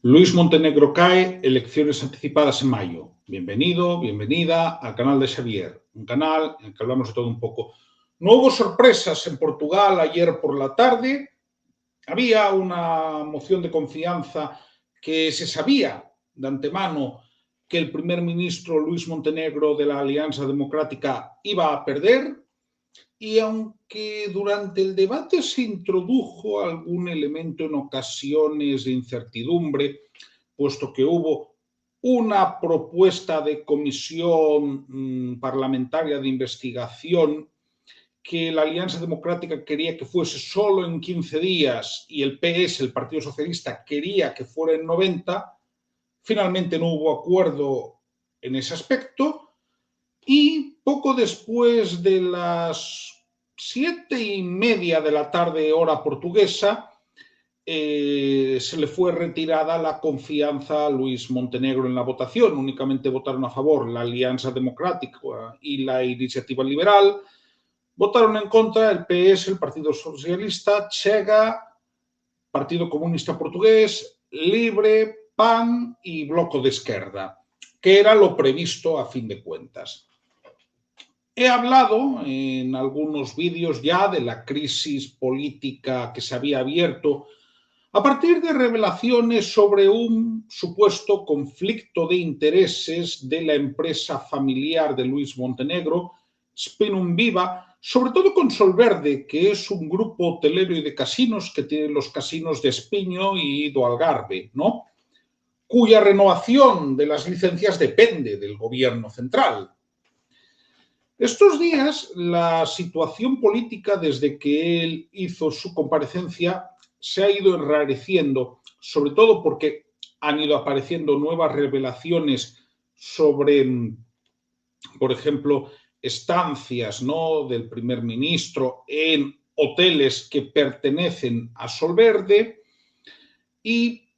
Luis Montenegro cae, elecciones anticipadas en mayo. Bienvenido, bienvenida al canal de Xavier, un canal en el que hablamos de todo un poco. No hubo sorpresas en Portugal ayer por la tarde. Había una moción de confianza que se sabía de antemano que el primer ministro Luis Montenegro de la Alianza Democrática iba a perder. Y aunque durante el debate se introdujo algún elemento en ocasiones de incertidumbre, puesto que hubo una propuesta de comisión parlamentaria de investigación que la Alianza Democrática quería que fuese solo en 15 días y el PS, el Partido Socialista, quería que fuera en 90, finalmente no hubo acuerdo en ese aspecto y poco después de las 7:30 de la tarde, hora portuguesa, se le fue retirada la confianza a Luis Montenegro en la votación. Únicamente votaron a favor la Alianza Democrática y la Iniciativa Liberal. Votaron en contra el PS, el Partido Socialista, Chega, Partido Comunista Portugués, Libre, PAN y Bloco de Esquerda, que era lo previsto a fin de cuentas. He hablado en algunos vídeos ya de la crisis política que se había abierto a partir de revelaciones sobre un supuesto conflicto de intereses de la empresa familiar de Luis Montenegro, Spinum Viva, sobre todo con Solverde, que es un grupo hotelero y de casinos que tiene los casinos de Espiño y do Algarve, ¿no? Cuya renovación de las licencias depende del gobierno central. Estos días, la situación política, desde que él hizo su comparecencia, se ha ido enrareciendo, sobre todo porque han ido apareciendo nuevas revelaciones sobre, por ejemplo, estancias, ¿no?, del primer ministro en hoteles que pertenecen a Solverde y,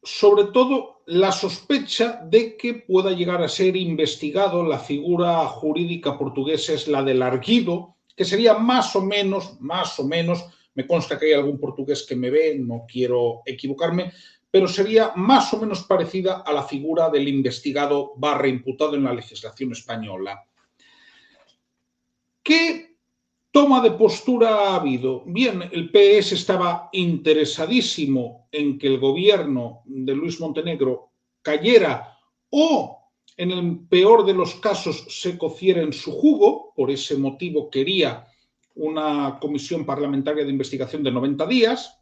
sobre todo, la sospecha de que pueda llegar a ser investigado. La figura jurídica portuguesa es la del arguido, que sería más o menos, me consta que hay algún portugués que me ve, no quiero equivocarme, pero sería más o menos parecida a la figura del investigado / imputado en la legislación española. ¿Qué toma de postura ha habido? Bien, el PS estaba interesadísimo en que el gobierno de Luis Montenegro cayera o, en el peor de los casos, se cociera en su jugo. Por ese motivo quería una comisión parlamentaria de investigación de 90 días.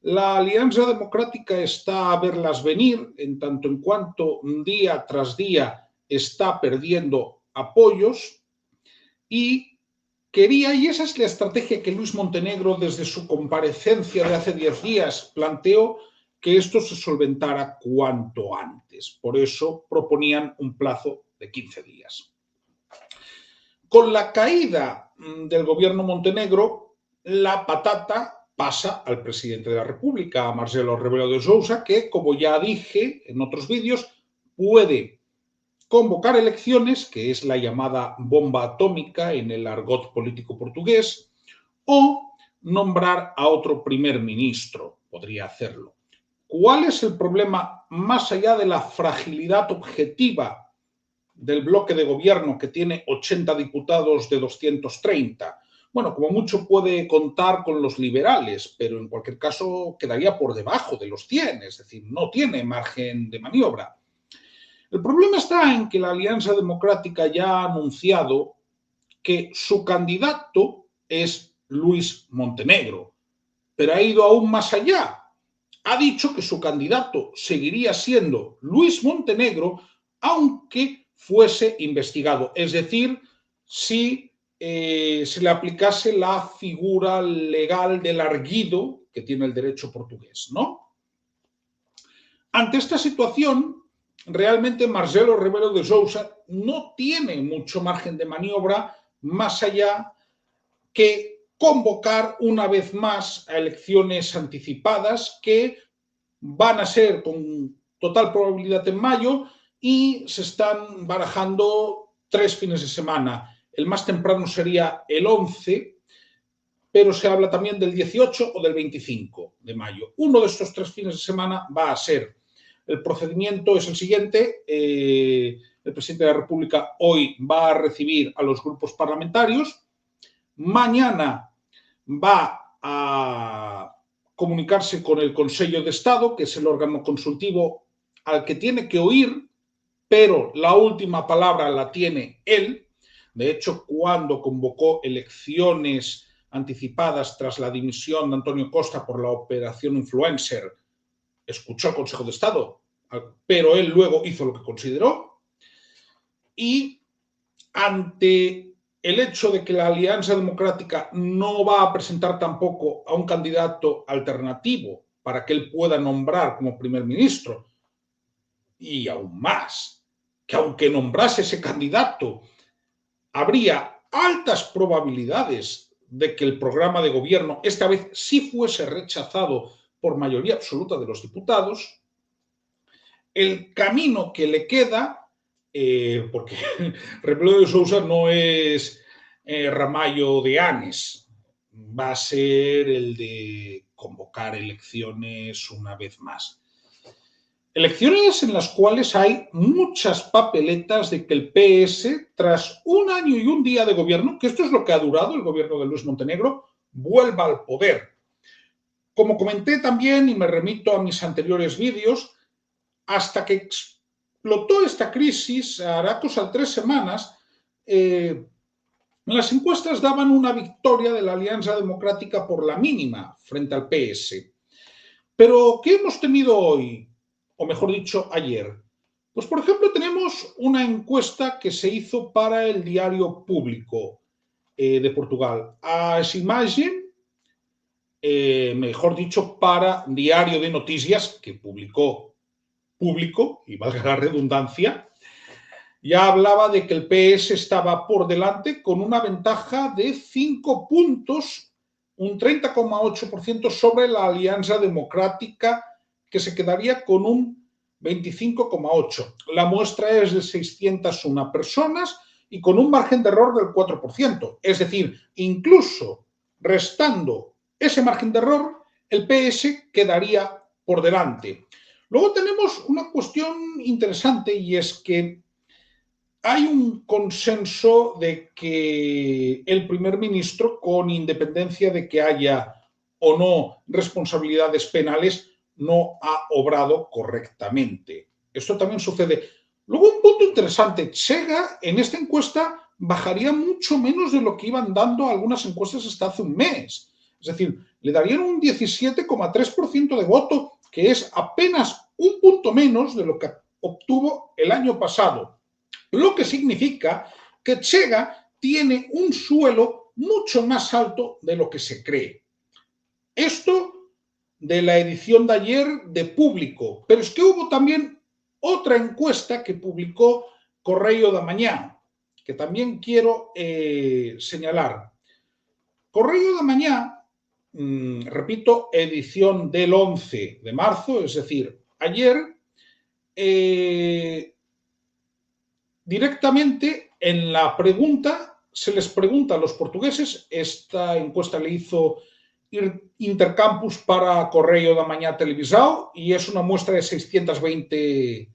La Alianza Democrática está a verlas venir, en tanto en cuanto día tras día está perdiendo apoyos y quería, y esa es la estrategia que Luis Montenegro desde su comparecencia de hace 10 días planteó, que esto se solventara cuanto antes. Por eso proponían un plazo de 15 días. Con la caída del gobierno Montenegro, la patata pasa al presidente de la República, a Marcelo Rebelo de Sousa, que, como ya dije en otros vídeos, puede convocar elecciones, que es la llamada bomba atómica en el argot político portugués, o nombrar a otro primer ministro, podría hacerlo. ¿Cuál es el problema más allá de la fragilidad objetiva del bloque de gobierno, que tiene 80 diputados de 230? Bueno, como mucho puede contar con los liberales, pero en cualquier caso quedaría por debajo de los 100, es decir, no tiene margen de maniobra. El problema está en que la Alianza Democrática ya ha anunciado que su candidato es Luis Montenegro, pero ha ido aún más allá. Ha dicho que su candidato seguiría siendo Luis Montenegro, aunque fuese investigado, es decir, si se le aplicase la figura legal del arguido que tiene el derecho portugués, ¿no? Ante esta situación, realmente Marcelo Rebelo de Sousa no tiene mucho margen de maniobra más allá que convocar una vez más a elecciones anticipadas que van a ser con total probabilidad en mayo y se están barajando 3 fines de semana. El más temprano sería el 11, pero se habla también del 18 o del 25 de mayo. Uno de estos 3 fines de semana va a ser. El procedimiento es el siguiente. El presidente de la República hoy va a recibir a los grupos parlamentarios. Mañana va a comunicarse con el Consejo de Estado, que es el órgano consultivo al que tiene que oír, pero la última palabra la tiene él. De hecho, cuando convocó elecciones anticipadas tras la dimisión de Antonio Costa por la operación Influencer, escuchó al Consejo de Estado, pero él luego hizo lo que consideró. Y ante el hecho de que la Alianza Democrática no va a presentar tampoco a un candidato alternativo para que él pueda nombrar como primer ministro, y aún más, que aunque nombrase ese candidato, habría altas probabilidades de que el programa de gobierno esta vez sí fuese rechazado por mayoría absoluta de los diputados, el camino que le queda, porque Rebelo de Sousa no es Ramallo de Anes, va a ser el de convocar elecciones una vez más. Elecciones en las cuales hay muchas papeletas de que el PS, tras 1 año y 1 día de gobierno, que esto es lo que ha durado el gobierno de Luis Montenegro, vuelva al poder. Como comenté también, y me remito a mis anteriores vídeos, hasta que explotó esta crisis, hará cosa de 3 semanas, las encuestas daban una victoria de la Alianza Democrática por la mínima frente al PS. Pero, ¿qué hemos tenido hoy? O mejor dicho, ayer. Pues, por ejemplo, tenemos una encuesta que se hizo para el Diario Público de Portugal. A esa imagen, mejor dicho, para Diario de Noticias, que publicó Público, y valga la redundancia, ya hablaba de que el PS estaba por delante con una ventaja de 5 puntos, un 30,8% sobre la Alianza Democrática, que se quedaría con un 25,8%. La muestra es de 601 personas y con un margen de error del 4%. Es decir, incluso restando ese margen de error, el PS quedaría por delante. Luego tenemos una cuestión interesante, y es que hay un consenso de que el primer ministro, con independencia de que haya o no responsabilidades penales, no ha obrado correctamente. Esto también sucede. Luego, un punto interesante, Chega en esta encuesta bajaría mucho menos de lo que iban dando algunas encuestas hasta hace un mes. Es decir, le darían un 17,3% de voto, que es apenas un punto menos de lo que obtuvo el año pasado. Lo que significa que Chega tiene un suelo mucho más alto de lo que se cree. Esto de la edición de ayer de Público, pero es que hubo también otra encuesta que publicó Correio da Mañá, que también quiero señalar. Correio da Mañá, repito, edición del 11 de marzo, es decir, ayer, directamente en la pregunta, se les pregunta a los portugueses, esta encuesta le hizo Intercampus para Correio da Mañá Televisão y es una muestra de 620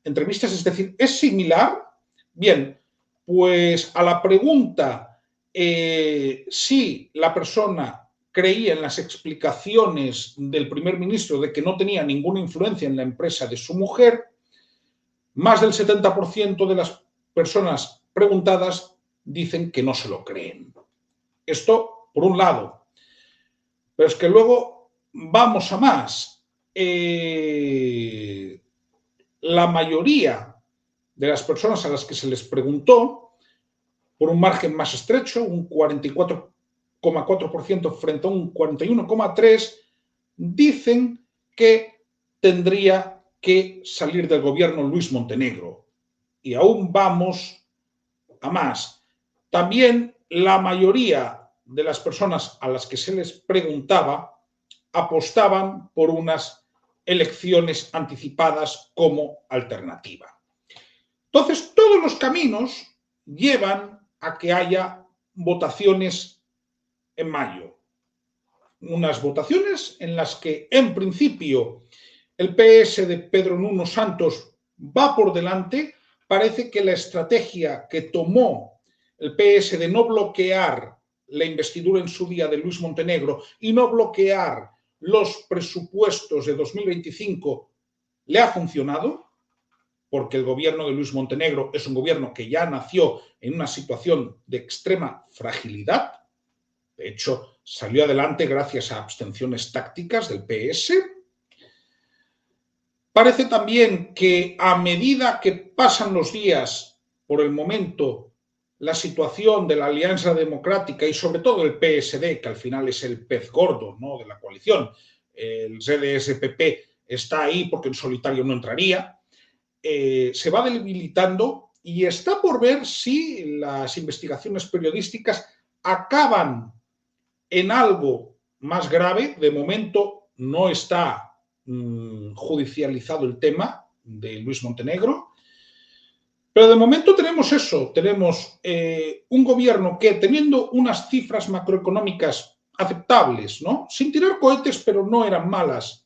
entrevistas, es decir, es similar. Bien, pues a la pregunta si la persona creía en las explicaciones del primer ministro de que no tenía ninguna influencia en la empresa de su mujer, más del 70% de las personas preguntadas dicen que no se lo creen. Esto, por un lado. Pero es que luego vamos a más. La mayoría de las personas a las que se les preguntó, por un margen más estrecho, un 44,4% frente a un 41,3%, dicen que tendría que salir del gobierno Luis Montenegro. Y aún vamos a más. También la mayoría de las personas a las que se les preguntaba apostaban por unas elecciones anticipadas como alternativa. Entonces, todos los caminos llevan a que haya votaciones en mayo. unas votaciones en las que, en principio, el PS de Pedro Nuno Santos va por delante. Parece que la estrategia que tomó el PS de no bloquear la investidura en su día de Luis Montenegro y no bloquear los presupuestos de 2025 le ha funcionado, porque el gobierno de Luis Montenegro es un gobierno que ya nació en una situación de extrema fragilidad. De hecho, salió adelante gracias a abstenciones tácticas del PS. Parece también que a medida que pasan los días, por el momento, la situación de la Alianza Democrática y sobre todo el PSD, que al final es el pez gordo, ¿no?, de la coalición, el CDS-PP está ahí porque en solitario no entraría, se va debilitando y está por ver si las investigaciones periodísticas acaban en algo más grave. De momento no está judicializado el tema de Luis Montenegro, pero de momento tenemos eso, tenemos un gobierno que, teniendo unas cifras macroeconómicas aceptables, ¿no?, sin tirar cohetes, pero no eran malas,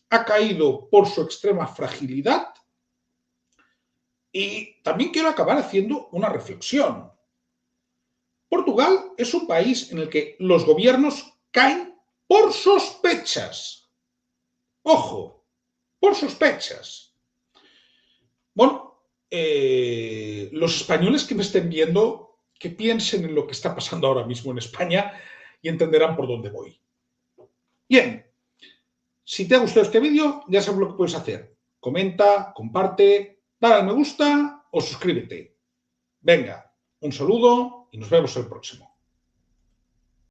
ha caído por su extrema fragilidad. Y también quiero acabar haciendo una reflexión. Portugal es un país en el que los gobiernos caen por sospechas. Ojo, por sospechas. Bueno, los españoles que me estén viendo, que piensen en lo que está pasando ahora mismo en España y entenderán por dónde voy. Bien, si te ha gustado este vídeo, ya sabes lo que puedes hacer. Comenta, comparte, dale al me gusta o suscríbete. Venga, un saludo y nos vemos el próximo.